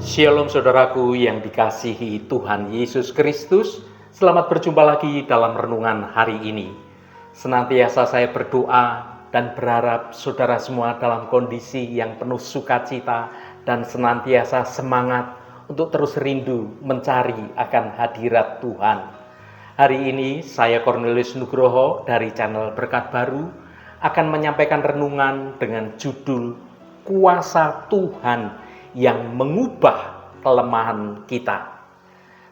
Shalom saudaraku yang dikasihi Tuhan Yesus Kristus. Selamat berjumpa lagi dalam renungan hari ini. Senantiasa saya berdoa dan berharap saudara semua dalam kondisi yang penuh sukacita dan senantiasa semangat untuk terus rindu mencari akan hadirat Tuhan. Hari ini saya Cornelius Nugroho dari channel Berkat Baru akan menyampaikan renungan dengan judul Kuasa Tuhan yang mengubah kelemahan kita.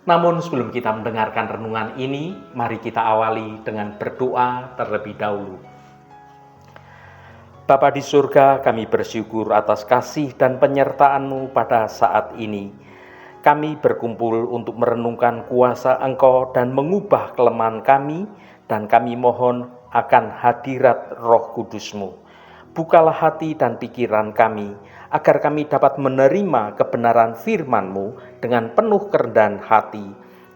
Namun sebelum kita mendengarkan renungan ini, mari kita awali dengan berdoa terlebih dahulu. Bapa di surga, kami bersyukur atas kasih dan penyertaan-Mu pada saat ini. Kami berkumpul untuk merenungkan kuasa Engkau dan mengubah kelemahan kami, dan kami mohon akan hadirat Roh Kudus-Mu. Bukalah hati dan pikiran kami, agar kami dapat menerima kebenaran firman-Mu dengan penuh kerendahan hati.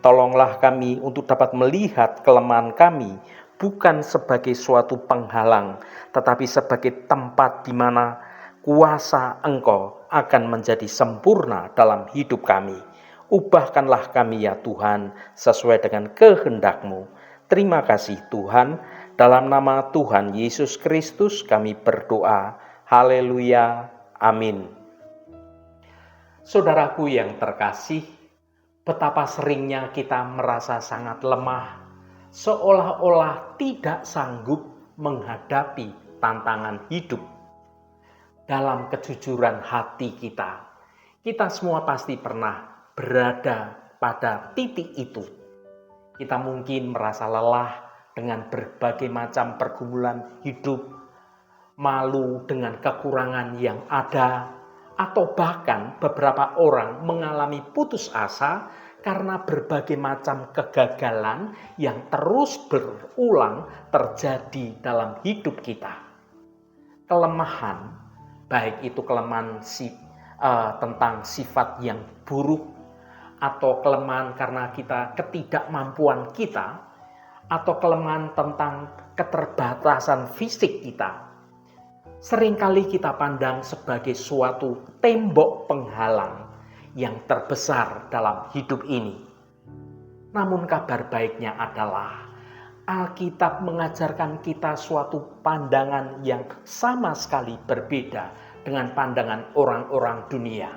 Tolonglah kami untuk dapat melihat kelemahan kami, bukan sebagai suatu penghalang, tetapi sebagai tempat di mana kuasa Engkau akan menjadi sempurna dalam hidup kami. Ubahkanlah kami ya Tuhan, sesuai dengan kehendak-Mu. Terima kasih Tuhan. Dalam nama Tuhan Yesus Kristus kami berdoa. Haleluya. Amin. Saudaraku yang terkasih, betapa seringnya kita merasa sangat lemah, seolah-olah tidak sanggup menghadapi tantangan hidup. Dalam kejujuran hati kita semua pasti pernah berada pada titik itu. Kita mungkin merasa lelah dengan berbagai macam pergumulan hidup, malu dengan kekurangan yang ada, atau bahkan beberapa orang mengalami putus asa karena berbagai macam kegagalan yang terus berulang terjadi dalam hidup kita. Kelemahan, baik itu kelemahan tentang sifat yang buruk, atau kelemahan karena ketidakmampuan kita, atau kelemahan tentang keterbatasan fisik kita, seringkali kita pandang sebagai suatu tembok penghalang yang terbesar dalam hidup ini. Namun kabar baiknya adalah Alkitab mengajarkan kita suatu pandangan yang sama sekali berbeda dengan pandangan orang-orang dunia.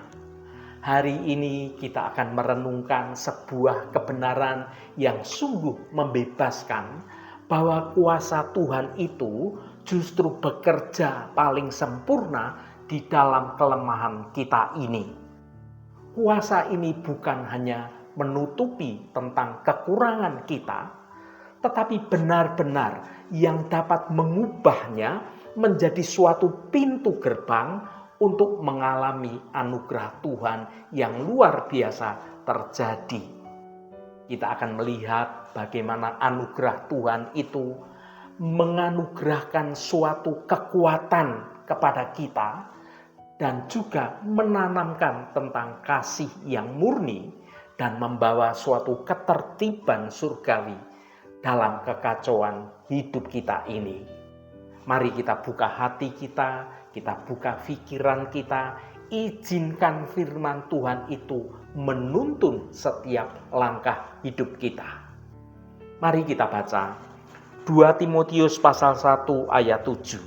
Hari ini kita akan merenungkan sebuah kebenaran yang sungguh membebaskan, bahwa kuasa Tuhan itu justru bekerja paling sempurna di dalam kelemahan kita ini. Kuasa ini bukan hanya menutupi tentang kekurangan kita, tetapi benar-benar yang dapat mengubahnya menjadi suatu pintu gerbang untuk mengalami anugerah Tuhan yang luar biasa terjadi. Kita akan melihat bagaimana anugerah Tuhan itu menganugerahkan suatu kekuatan kepada kita dan juga menanamkan tentang kasih yang murni dan membawa suatu ketertiban surgawi dalam kekacauan hidup kita ini. Mari kita buka hati kita buka pikiran kita, izinkan firman Tuhan itu menuntun setiap langkah hidup kita. Mari kita baca 2 Timotius pasal 1 ayat 7.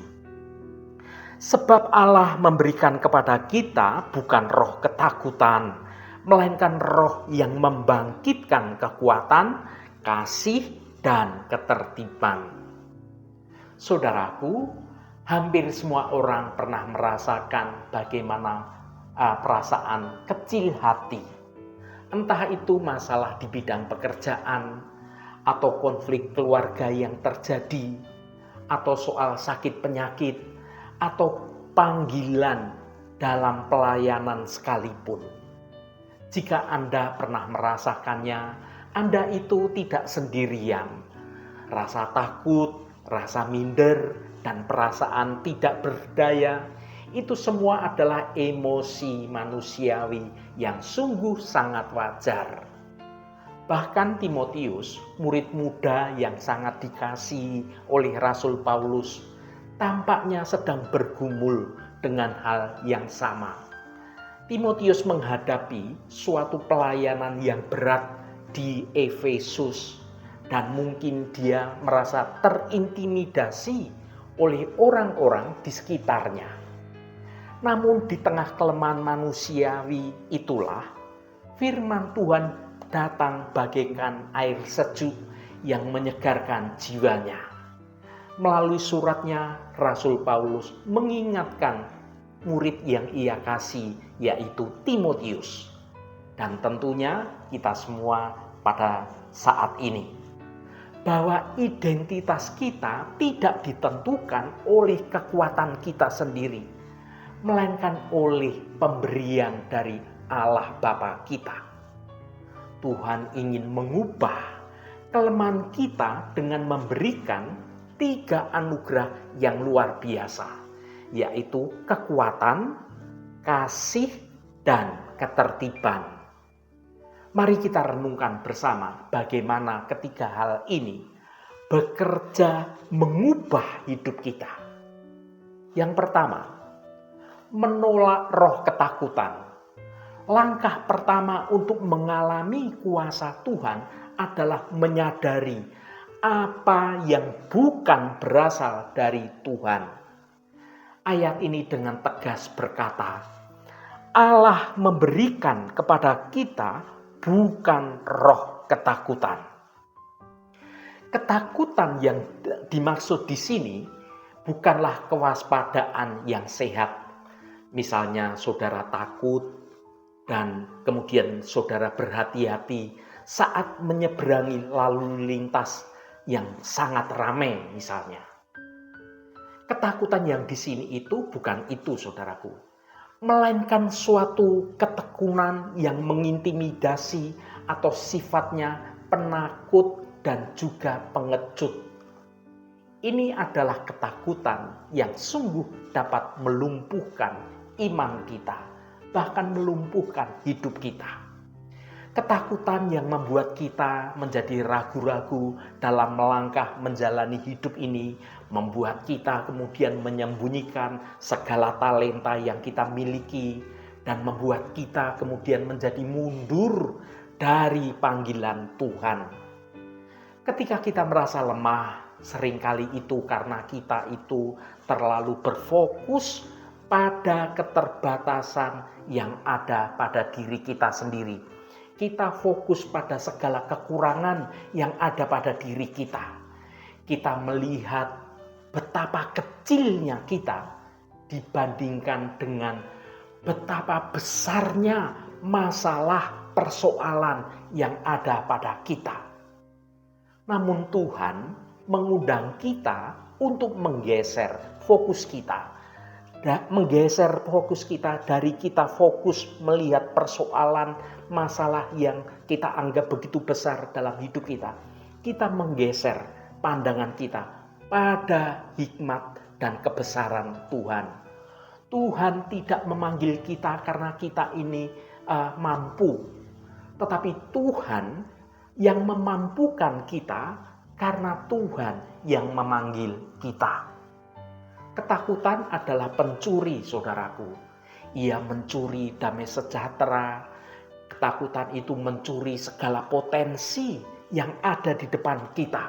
Sebab Allah memberikan kepada kita bukan roh ketakutan, melainkan roh yang membangkitkan kekuatan, kasih, dan ketertiban. Saudaraku, hampir semua orang pernah merasakan bagaimana perasaan kecil hati. Entah itu masalah di bidang pekerjaan, atau konflik keluarga yang terjadi, atau soal sakit penyakit, atau panggilan dalam pelayanan sekalipun. Jika Anda pernah merasakannya, Anda itu tidak sendirian. Rasa takut, rasa minder, dan perasaan tidak berdaya, itu semua adalah emosi manusiawi yang sungguh sangat wajar. Bahkan Timotius, murid muda yang sangat dikasihi oleh Rasul Paulus, tampaknya sedang bergumul dengan hal yang sama. Timotius menghadapi suatu pelayanan yang berat di Efesus dan mungkin dia merasa terintimidasi oleh orang-orang di sekitarnya. Namun di tengah kelemahan manusiawi itulah firman Tuhan datang bagaikan air sejuk yang menyegarkan jiwanya. Melalui suratnya, Rasul Paulus mengingatkan murid yang ia kasih, yaitu Timotius. Dan tentunya kita semua pada saat ini. Bahwa identitas kita tidak ditentukan oleh kekuatan kita sendiri, melainkan oleh pemberian dari Allah Bapa kita. Tuhan ingin mengubah kelemahan kita dengan memberikan 3 anugerah yang luar biasa, yaitu kekuatan, kasih, dan ketertiban. Mari kita renungkan bersama bagaimana ketiga hal ini bekerja mengubah hidup kita. Yang pertama, menolak roh ketakutan. Langkah pertama untuk mengalami kuasa Tuhan adalah menyadari apa yang bukan berasal dari Tuhan. Ayat ini dengan tegas berkata, Allah memberikan kepada kita bukan roh ketakutan. Ketakutan yang dimaksud di sini bukanlah kewaspadaan yang sehat. Misalnya saudara takut dan kemudian saudara berhati-hati saat menyeberangi lalu lintas yang sangat ramai misalnya. Ketakutan yang di sini itu bukan itu, saudaraku. Melainkan suatu ketekunan yang mengintimidasi atau sifatnya penakut dan juga pengecut. Ini adalah ketakutan yang sungguh dapat melumpuhkan iman kita, bahkan melumpuhkan hidup kita. Ketakutan yang membuat kita menjadi ragu-ragu dalam melangkah menjalani hidup ini, membuat kita kemudian menyembunyikan segala talenta yang kita miliki, dan membuat kita kemudian menjadi mundur dari panggilan Tuhan. Ketika kita merasa lemah, seringkali itu karena kita itu terlalu berfokus pada keterbatasan yang ada pada diri kita sendiri. Kita fokus pada segala kekurangan yang ada pada diri kita. Kita melihat betapa kecilnya kita dibandingkan dengan betapa besarnya masalah persoalan yang ada pada kita. Namun Tuhan mengundang kita untuk menggeser fokus kita. Menggeser fokus kita dari kita fokus melihat persoalan masalah yang kita anggap begitu besar dalam hidup kita. Kita menggeser pandangan kita pada hikmat dan kebesaran Tuhan. Tuhan tidak memanggil kita karena kita ini mampu. Tetapi Tuhan yang memampukan kita karena Tuhan yang memanggil kita. Ketakutan adalah pencuri, saudaraku. Ia mencuri damai sejahtera. Ketakutan itu mencuri segala potensi yang ada di depan kita.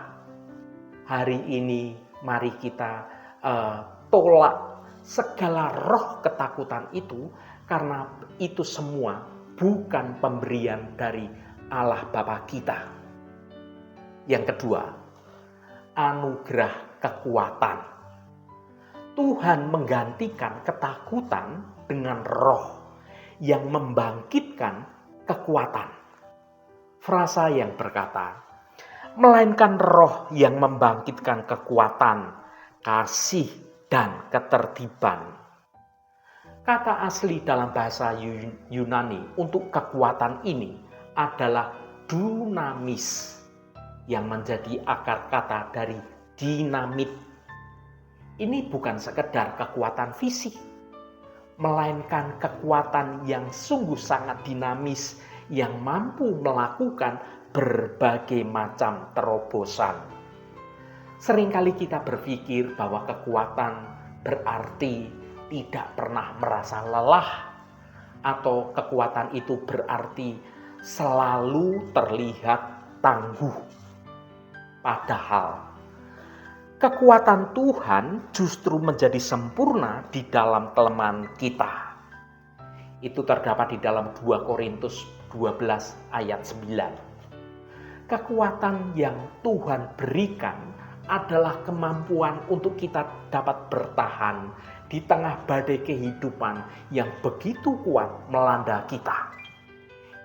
Hari ini mari kita tolak segala roh ketakutan itu, karena itu semua bukan pemberian dari Allah Bapa kita. Yang kedua, anugerah kekuatan. Tuhan menggantikan ketakutan dengan roh yang membangkitkan kekuatan. Frasa yang berkata, melainkan roh yang membangkitkan kekuatan, kasih, dan ketertiban. Kata asli dalam bahasa Yunani untuk kekuatan ini adalah dunamis, yang menjadi akar kata dari dinamit. Ini bukan sekedar kekuatan fisik, melainkan kekuatan yang sungguh sangat dinamis yang mampu melakukan berbagai macam terobosan. Seringkali kita berpikir bahwa kekuatan berarti tidak pernah merasa lelah atau kekuatan itu berarti selalu terlihat tangguh. Padahal kekuatan Tuhan justru menjadi sempurna di dalam kelemahan kita. Itu terdapat di dalam 2 Korintus 12 ayat 9. Kekuatan yang Tuhan berikan adalah kemampuan untuk kita dapat bertahan di tengah badai kehidupan yang begitu kuat melanda kita.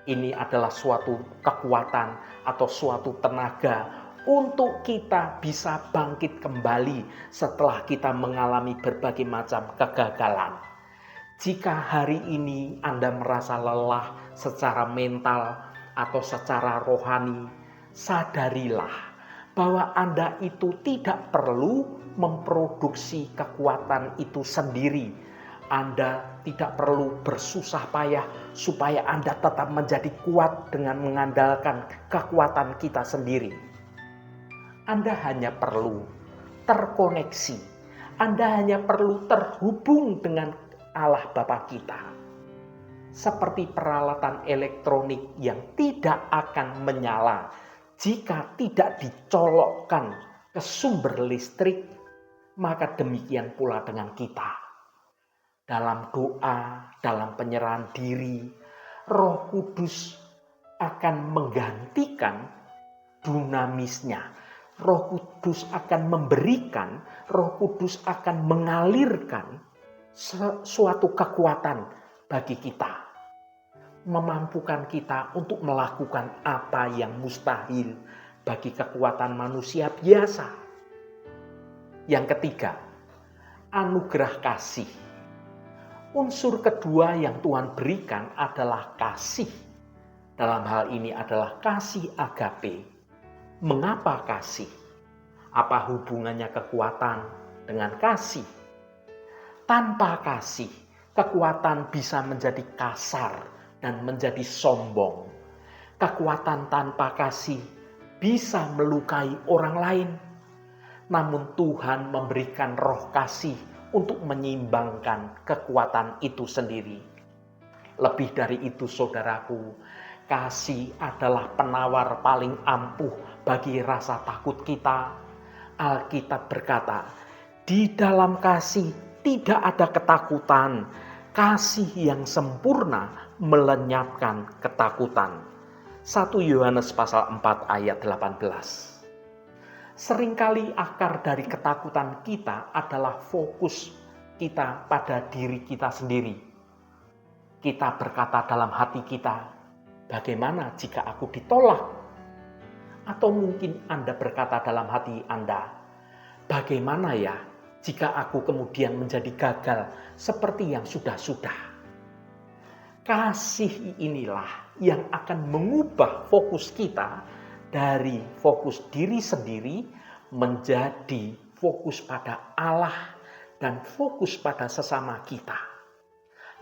Ini adalah suatu kekuatan atau suatu tenaga untuk kita bisa bangkit kembali setelah kita mengalami berbagai macam kegagalan. Jika hari ini Anda merasa lelah secara mental atau secara rohani, sadarilah bahwa Anda itu tidak perlu memproduksi kekuatan itu sendiri. Anda tidak perlu bersusah payah supaya Anda tetap menjadi kuat dengan mengandalkan kekuatan kita sendiri. Anda hanya perlu terkoneksi. Anda hanya perlu terhubung dengan Allah Bapa kita. Seperti peralatan elektronik yang tidak akan menyala jika tidak dicolokkan ke sumber listrik, maka demikian pula dengan kita. Dalam doa, dalam penyerahan diri, Roh Kudus akan menggantikan dinamisnya. Roh Kudus akan memberikan, Roh Kudus akan mengalirkan suatu kekuatan bagi kita. Memampukan kita untuk melakukan apa yang mustahil bagi kekuatan manusia biasa. Yang ketiga, anugerah kasih. Unsur kedua yang Tuhan berikan adalah kasih. Dalam hal ini adalah kasih agape. Mengapa kasih? Apa hubungannya kekuatan dengan kasih? Tanpa kasih, kekuatan bisa menjadi kasar dan menjadi sombong. Kekuatan tanpa kasih bisa melukai orang lain. Namun Tuhan memberikan roh kasih untuk menyeimbangkan kekuatan itu sendiri. Lebih dari itu, saudaraku, kasih adalah penawar paling ampuh bagi rasa takut kita. Alkitab berkata, di dalam kasih tidak ada ketakutan. Kasih yang sempurna melenyapkan ketakutan. 1 Yohanes pasal 4 ayat 18. Seringkali akar dari ketakutan kita adalah fokus kita pada diri kita sendiri. Kita berkata dalam hati kita, bagaimana jika aku ditolak? Atau mungkin Anda berkata dalam hati Anda, bagaimana ya jika aku kemudian menjadi gagal seperti yang sudah-sudah? Kasih inilah yang akan mengubah fokus kita dari fokus diri sendiri menjadi fokus pada Allah dan fokus pada sesama kita.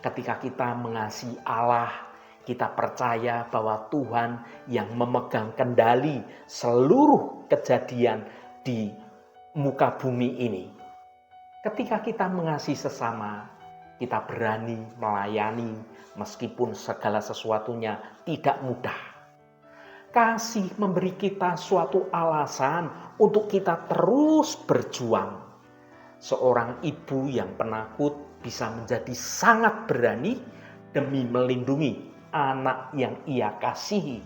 Ketika kita mengasihi Allah, kita percaya bahwa Tuhan yang memegang kendali seluruh kejadian di muka bumi ini. Ketika kita mengasihi sesama, kita berani melayani meskipun segala sesuatunya tidak mudah. Kasih memberi kita suatu alasan untuk kita terus berjuang. Seorang ibu yang penakut bisa menjadi sangat berani demi melindungi anak yang ia kasihi.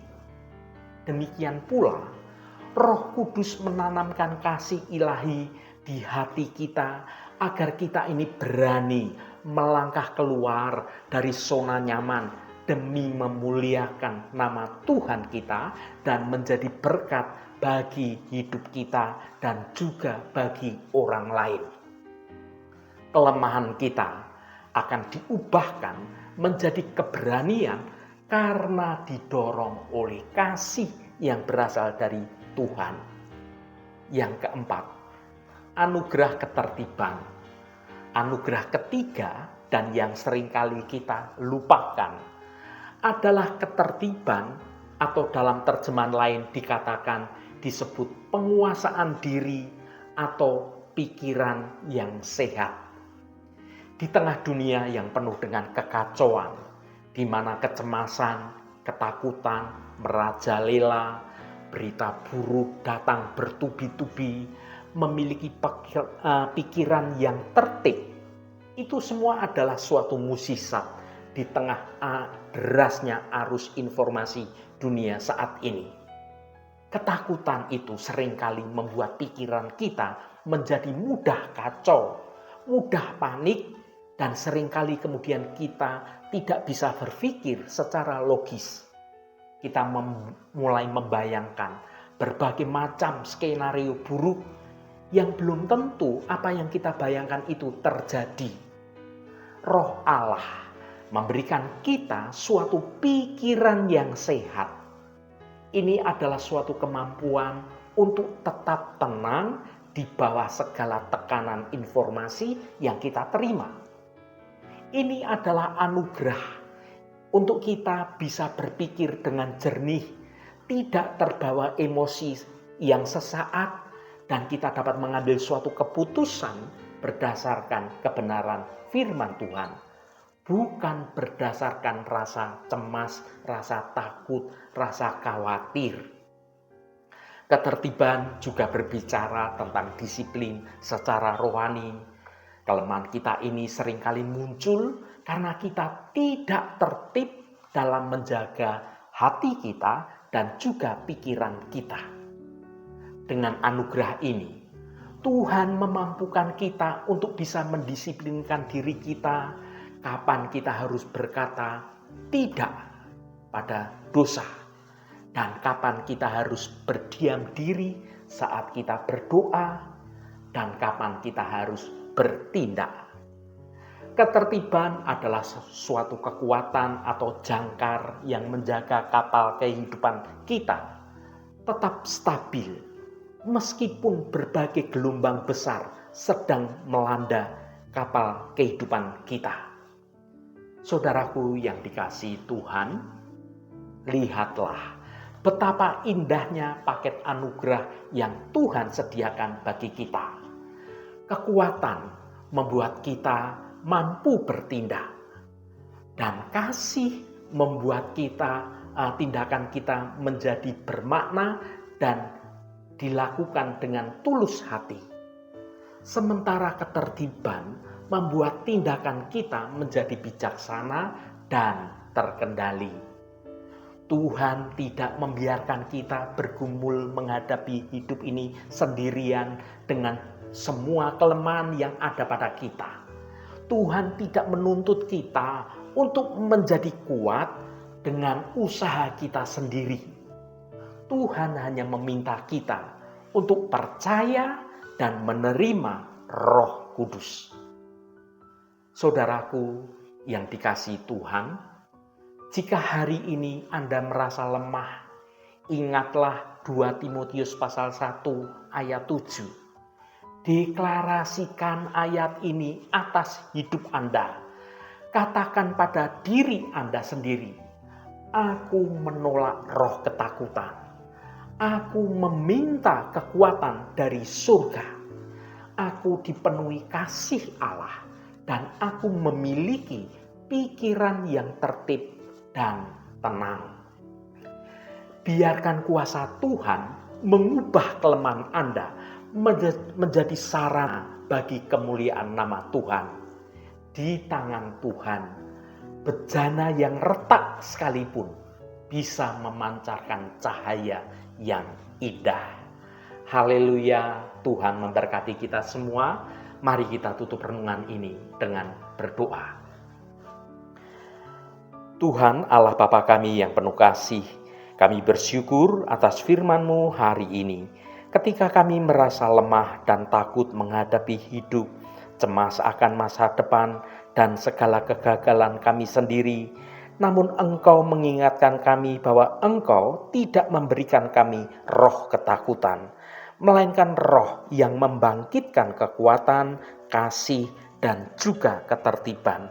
Demikian pula, Roh Kudus menanamkan kasih ilahi di hati kita agar kita ini berani melangkah keluar dari zona nyaman demi memuliakan nama Tuhan kita dan menjadi berkat bagi hidup kita dan juga bagi orang lain. Kelemahan kita akan diubahkan menjadi keberanian karena didorong oleh kasih yang berasal dari Tuhan. Yang keempat, anugerah ketertiban. Anugerah ketiga dan yang seringkali kita lupakan adalah ketertiban, atau dalam terjemahan lain dikatakan disebut penguasaan diri atau pikiran yang sehat. Di tengah dunia yang penuh dengan kekacauan, di mana kecemasan, ketakutan merajalela, berita buruk datang bertubi-tubi, memiliki pikiran yang tertib. Itu semua adalah suatu mukjizat di tengah derasnya arus informasi dunia saat ini. Ketakutan itu seringkali membuat pikiran kita menjadi mudah kacau, mudah panik, dan seringkali kemudian kita tidak bisa berpikir secara logis. Kita mulai membayangkan berbagai macam skenario buruk yang belum tentu apa yang kita bayangkan itu terjadi. Roh Allah memberikan kita suatu pikiran yang sehat. Ini adalah suatu kemampuan untuk tetap tenang di bawah segala tekanan informasi yang kita terima. Ini adalah anugerah untuk kita bisa berpikir dengan jernih, tidak terbawa emosi yang sesaat, dan kita dapat mengambil suatu keputusan berdasarkan kebenaran firman Tuhan. Bukan berdasarkan rasa cemas, rasa takut, rasa khawatir. Ketertiban juga berbicara tentang disiplin secara rohani. Kelemahan kita ini seringkali muncul karena kita tidak tertib dalam menjaga hati kita dan juga pikiran kita. Dengan anugerah ini, Tuhan memampukan kita untuk bisa mendisiplinkan diri kita. Kapan kita harus berkata tidak pada dosa, dan kapan kita harus berdiam diri saat kita berdoa, dan kapan kita harus bertindak. Ketertiban adalah suatu kekuatan atau jangkar yang menjaga kapal kehidupan kita tetap stabil meskipun berbagai gelombang besar sedang melanda kapal kehidupan kita. Saudaraku yang dikasihi Tuhan, lihatlah betapa indahnya paket anugerah yang Tuhan sediakan bagi kita. Kekuatan membuat kita mampu bertindak, dan kasih membuat tindakan kita menjadi bermakna dan dilakukan dengan tulus hati. Sementara ketertiban membuat tindakan kita menjadi bijaksana dan terkendali. Tuhan tidak membiarkan kita bergumul menghadapi hidup ini sendirian dengan semua kelemahan yang ada pada kita. Tuhan tidak menuntut kita untuk menjadi kuat dengan usaha kita sendiri. Tuhan hanya meminta kita untuk percaya dan menerima Roh Kudus. Saudaraku yang dikasihi Tuhan, jika hari ini Anda merasa lemah, ingatlah 2 Timotius pasal 1 ayat 7. Deklarasikan ayat ini atas hidup Anda. Katakan pada diri Anda sendiri, aku menolak roh ketakutan. Aku meminta kekuatan dari surga. Aku dipenuhi kasih Allah. Dan aku memiliki pikiran yang tertib dan tenang. Biarkan kuasa Tuhan mengubah kelemahan Anda menjadi sarana bagi kemuliaan nama Tuhan. Di tangan Tuhan, bejana yang retak sekalipun bisa memancarkan cahaya yang indah. Haleluya, Tuhan memberkati kita semua. Mari kita tutup renungan ini dengan berdoa. Tuhan Allah Bapa kami yang penuh kasih, kami bersyukur atas firman-Mu hari ini. Ketika kami merasa lemah dan takut menghadapi hidup, cemas akan masa depan dan segala kegagalan kami sendiri, namun Engkau mengingatkan kami bahwa Engkau tidak memberikan kami roh ketakutan, melainkan roh yang membangkitkan kekuatan, kasih, dan juga ketertiban.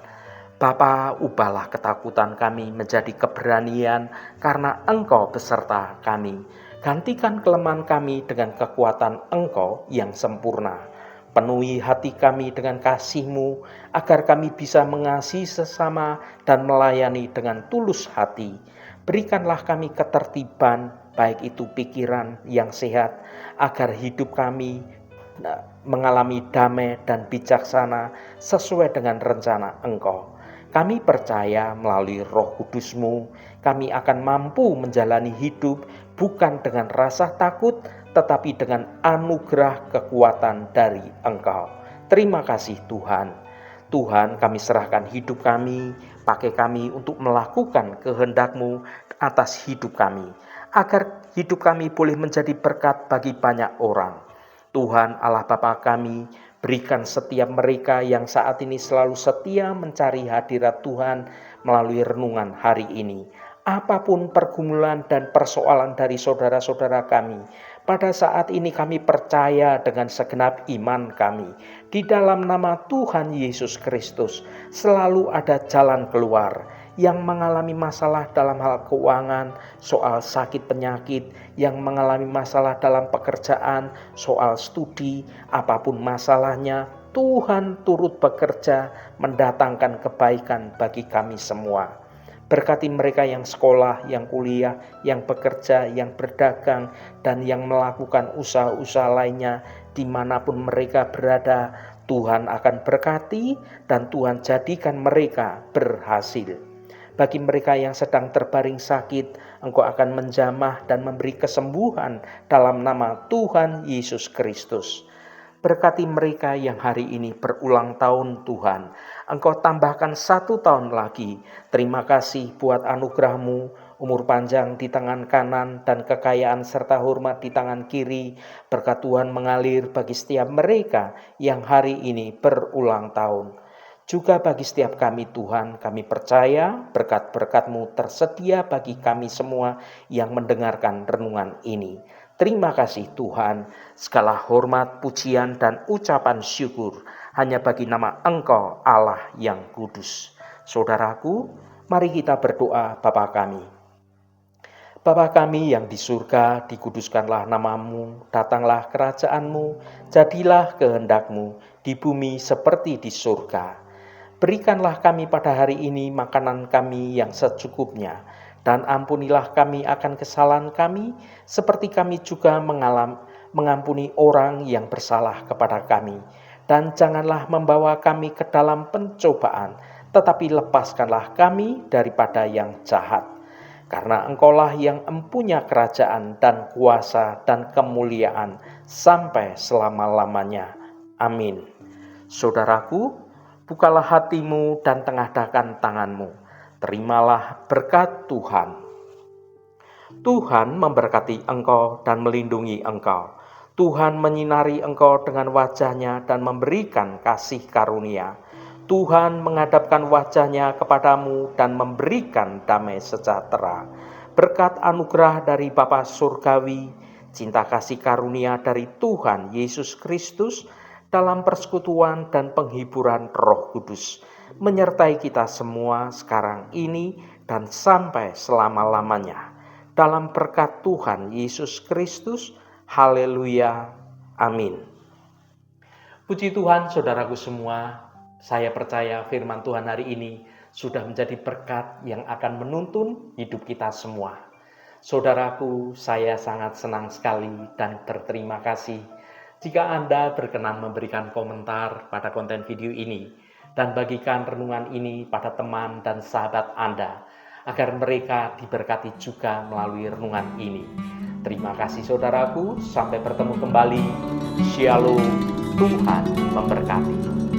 Bapa, ubahlah ketakutan kami menjadi keberanian karena Engkau beserta kami. Gantikan kelemahan kami dengan kekuatan Engkau yang sempurna. Penuhi hati kami dengan kasih-Mu, agar kami bisa mengasihi sesama dan melayani dengan tulus hati. Berikanlah kami ketertiban, baik itu pikiran yang sehat, agar hidup kami mengalami damai dan bijaksana sesuai dengan rencana Engkau. Kami percaya melalui Roh Kudus-Mu, kami akan mampu menjalani hidup bukan dengan rasa takut, tetapi dengan anugerah kekuatan dari Engkau. Terima kasih Tuhan. Tuhan, kami serahkan hidup kami, pakai kami untuk melakukan kehendak-Mu atas hidup kami, agar hidup kami boleh menjadi berkat bagi banyak orang. Tuhan Allah Bapa kami, berikan setiap mereka yang saat ini selalu setia mencari hadirat Tuhan melalui renungan hari ini. Apapun pergumulan dan persoalan dari saudara-saudara kami, pada saat ini kami percaya dengan segenap iman kami, di dalam nama Tuhan Yesus Kristus selalu ada jalan keluar. Yang mengalami masalah dalam hal keuangan, soal sakit penyakit, yang mengalami masalah dalam pekerjaan, soal studi, apapun masalahnya, Tuhan turut bekerja mendatangkan kebaikan bagi kami semua. Berkati mereka yang sekolah, yang kuliah, yang bekerja, yang berdagang, dan yang melakukan usaha-usaha lainnya dimanapun mereka berada. Tuhan akan berkati dan Tuhan jadikan mereka berhasil. Bagi mereka yang sedang terbaring sakit, Engkau akan menjamah dan memberi kesembuhan dalam nama Tuhan Yesus Kristus. Berkati mereka yang hari ini berulang tahun Tuhan. Engkau tambahkan 1 tahun lagi. Terima kasih buat anugerah-Mu, umur panjang di tangan kanan dan kekayaan serta hormat di tangan kiri. Berkat Tuhan mengalir bagi setiap mereka yang hari ini berulang tahun. Juga bagi setiap kami Tuhan, kami percaya berkat-berkat-Mu tersedia bagi kami semua yang mendengarkan renungan ini. Terima kasih Tuhan, segala hormat, pujian, dan ucapan syukur hanya bagi nama Engkau Allah yang kudus. Saudaraku, mari kita berdoa Bapa kami. Bapa kami yang di surga, dikuduskanlah nama-Mu, datanglah kerajaan-Mu, jadilah kehendak-Mu di bumi seperti di surga. Berikanlah kami pada hari ini makanan kami yang secukupnya, dan ampunilah kami akan kesalahan kami, seperti kami juga mengampuni orang yang bersalah kepada kami. Dan janganlah membawa kami ke dalam pencobaan, tetapi lepaskanlah kami daripada yang jahat. Karena Engkaulah yang empunya kerajaan dan kuasa dan kemuliaan sampai selama-lamanya. Amin. Saudaraku, bukalah hatimu dan tengadahkan tanganmu. Terimalah berkat Tuhan. Tuhan memberkati engkau dan melindungi engkau. Tuhan menyinari engkau dengan wajah-Nya dan memberikan kasih karunia. Tuhan menghadapkan wajah-Nya kepadamu dan memberikan damai sejahtera. Berkat anugerah dari Bapa Surgawi, cinta kasih karunia dari Tuhan Yesus Kristus, dalam persekutuan dan penghiburan Roh Kudus, menyertai kita semua sekarang ini dan sampai selama-lamanya. Dalam berkat Tuhan Yesus Kristus, haleluya, amin. Puji Tuhan saudaraku semua, saya percaya firman Tuhan hari ini sudah menjadi berkat yang akan menuntun hidup kita semua. Saudaraku, saya sangat senang sekali dan berterima kasih jika Anda berkenan memberikan komentar pada konten video ini dan bagikan renungan ini pada teman dan sahabat Anda, agar mereka diberkati juga melalui renungan ini. Terima kasih saudaraku, sampai bertemu kembali. Shalom, Tuhan memberkati.